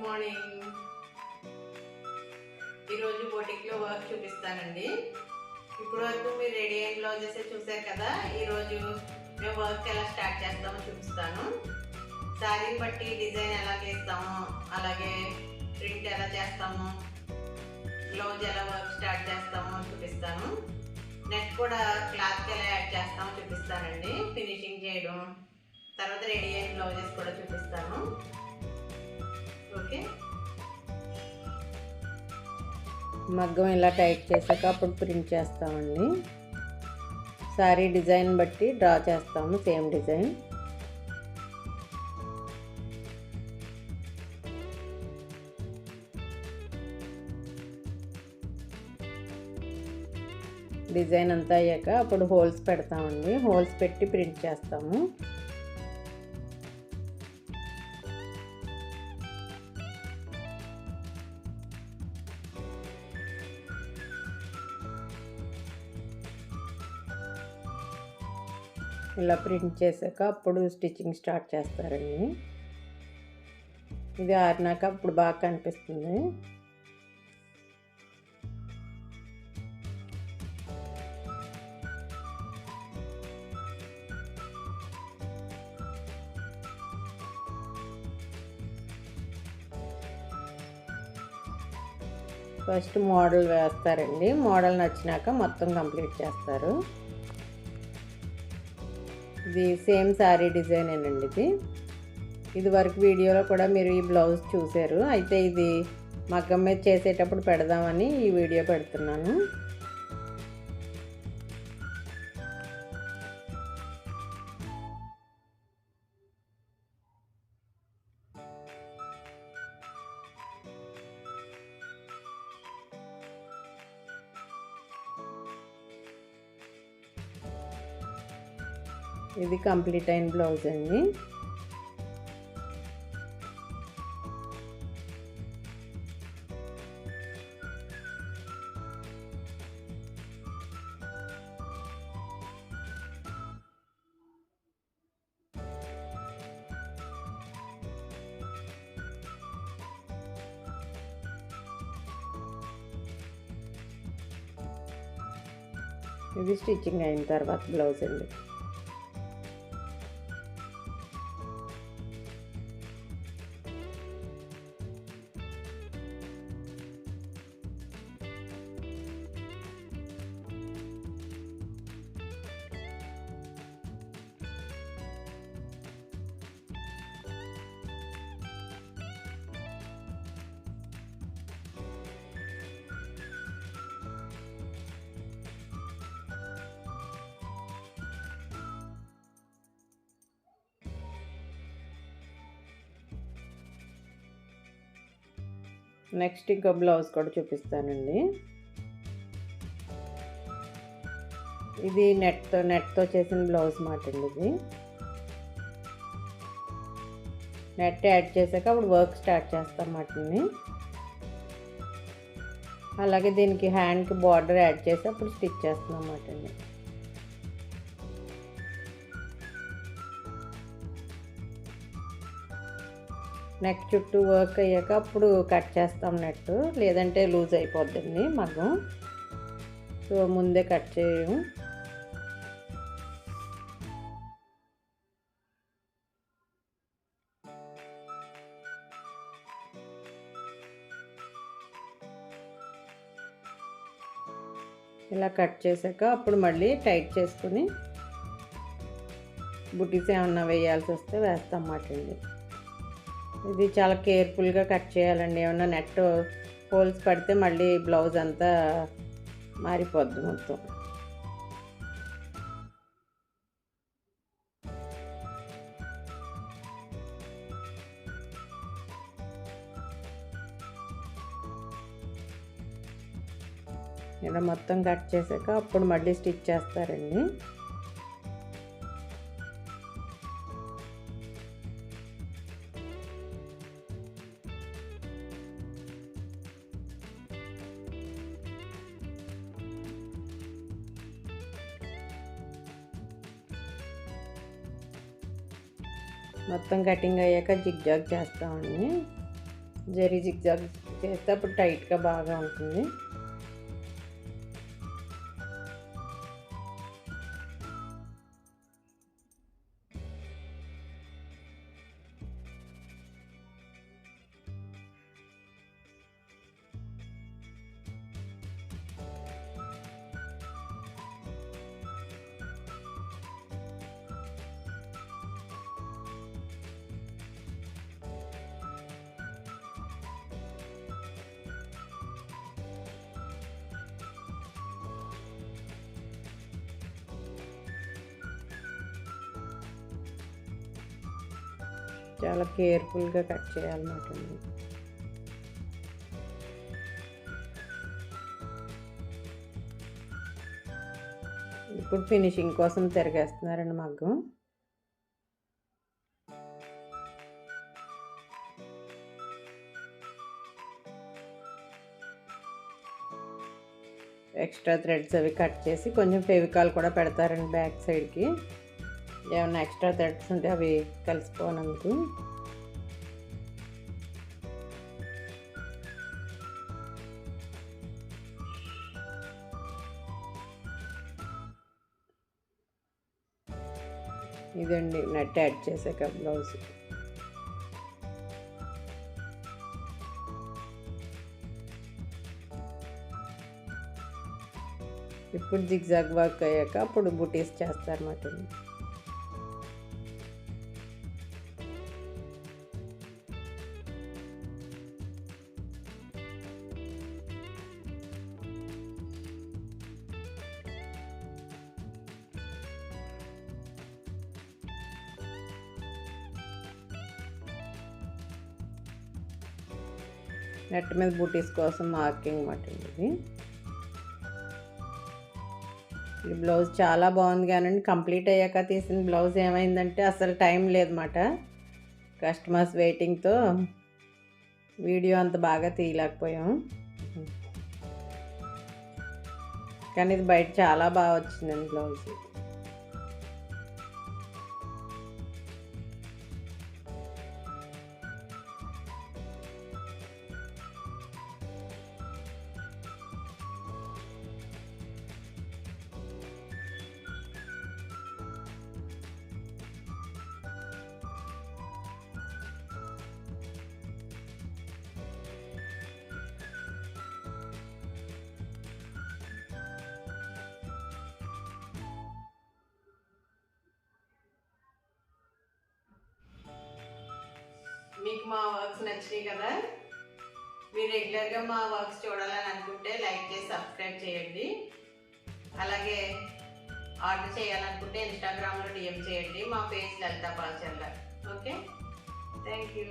Morning. ఈరోజు బొటిక్లో work చూపిస్తానండి. ఇప్పుడు వరకు మీరు రెడీ అయిన బ్లౌజెస్ చూసారు కదా. ఈరోజు మేము వర్క్ ఎలా స్టార్ట్ చేస్తామో చూపిస్తాను. శారీని బట్టి డిజైన్ ఎలా వేస్తామో, అలాగే ప్రింట్ ఎలా చేస్తామో, బ్లౌజ్ ఎలా వర్క్ స్టార్ట్ చేస్తామో చూపిస్తాను. నెక్స్ట్ కూడా క్లాత్కి ఎలా యాడ్ చేస్తామో చూపిస్తానండి. ఫినిషింగ్ చేయడం, తర్వాత రెడీ అయిన బ్లౌజెస్ కూడా చూపిస్తాను. ఓకే, మగ్గం ఇలా టైట్ చేసాక అప్పుడు ప్రింట్ చేస్తామండి. శారీ డిజైన్ బట్టి డ్రా చేస్తాము సేమ్ డిజైన్. డిజైన్ అంతా అయ్యాక అప్పుడు హోల్స్ పెడతామండి. హోల్స్ పెట్టి ప్రింట్ చేస్తాము. ఇలా ప్రింట్ చేసాక అప్పుడు స్టిచ్చింగ్ స్టార్ట్ చేస్తారండి. ఇది ఆరినాక అప్పుడు బాగా కనిపిస్తుంది. ఫస్ట్ మోడల్ వేస్తారండి. మోడల్ నచ్చినాక మొత్తం కంప్లీట్ చేస్తారు. ఇది సేమ్ శారీ డిజైనేనండి. ఇది వరకు వీడియోలో కూడా మీరు ఈ బ్లౌజ్ చూసారు. అయితే ఇది మగ్గం మీద చేసేటప్పుడు పెడదామని ఈ వీడియో పెడుతున్నాను. ఇది కంప్లీట్ అయిన బ్లౌజ్ అండి. ఇది స్టిచ్చింగ్ అయిన తర్వాత బ్లౌజ్ అండి. నెక్స్ట్ ఇంకో బ్లౌజ్ కూడా చూపిస్తానండి. ఇది నెట్తో చేసిన బ్లౌజ్ మాట అండి. ఇది నెట్ యాడ్ చేసాక అప్పుడు వర్క్ స్టార్ట్ చేస్తాం వాటిని. అలాగే దీనికి హ్యాండ్కి బార్డర్ యాడ్ చేసి అప్పుడు స్టిచ్ చేస్తాం అన్నమాట అండి. నెక్ చుట్టూ వర్క్ అయ్యాక అప్పుడు కట్ చేస్తాం నెట్, లేదంటే లూజ్ అయిపోద్దండి మగ్గం. సో ముందే కట్ చేయము. ఇలా కట్ చేసాక అప్పుడు మళ్ళీ టైట్ చేసుకుని బుటీస్ ఏమన్నా వేయాల్సి వస్తే వేస్తాం అన్నమాట అండి. ఇది చాలా కేర్ఫుల్గా కట్ చేయాలండి. ఏమన్నా నెట్ హోల్స్ పడితే మళ్ళీ బ్లౌజ్ అంతా మారిపోద్ది మొత్తం. ఇలా మొత్తం కట్ చేసాక అప్పుడు మళ్ళీ స్టిచ్ చేస్తారండి. మొత్తం కటింగ్ అయ్యాక జిగ్జాగ్ చేస్తామండి. జరీ జిగ్జాగ్ చేస్తే అప్పుడు టైట్గా బాగా ఉంటుంది. చాలా కేర్ఫుల్గా కట్ చేయాలన్నమాట. ఇప్పుడు ఫినిషింగ్ కోసం తిరిగేస్తున్నారండి మగ్గం. ఎక్స్ట్రా థ్రెడ్స్ అవి కట్ చేసి కొంచెం ఫెవికాల్ కూడా పెడతారండి బ్యాక్ సైడ్కి, ఏమైనా ఎక్స్ట్రా థ్రెడ్స్ ఉంటే అవి కలిసిపోనందుకు. ఇదండి నెట్ యాడ్ చేసాక బ్లౌజ్. ఇప్పుడు జిగ్జాగ్ వర్క్ అయ్యాక అప్పుడు బుటీస్ చేస్తారన్నమాట. నెట్ మీద బూటీస్ కోసం మార్కింగ్ మాట ఇది. ఈ బ్లౌజ్ చాలా బాగుంది కానండి, కంప్లీట్ అయ్యాక తీసిన బ్లౌజ్ ఏమైందంటే అసలు టైం లేదన్నమాట. కస్టమర్స్ వెయిటింగ్తో వీడియో అంత బాగా తీయలేకపోయాం. కానీ ఇది బయట చాలా బాగా వచ్చిందండి బ్లౌజ్. మీకు మా వర్క్స్ నచ్చినాయి కదా, మీరు రెగ్యులర్గా మా వర్క్స్ చూడాలని అనుకుంటే లైక్ చేసి సబ్స్క్రైబ్ చేయండి. అలాగే ఆర్డర్ చేయాలనుకుంటే ఇన్స్టాగ్రామ్లో DM చేయండి. మా page Lalitha Palcharla. Okay, thank you.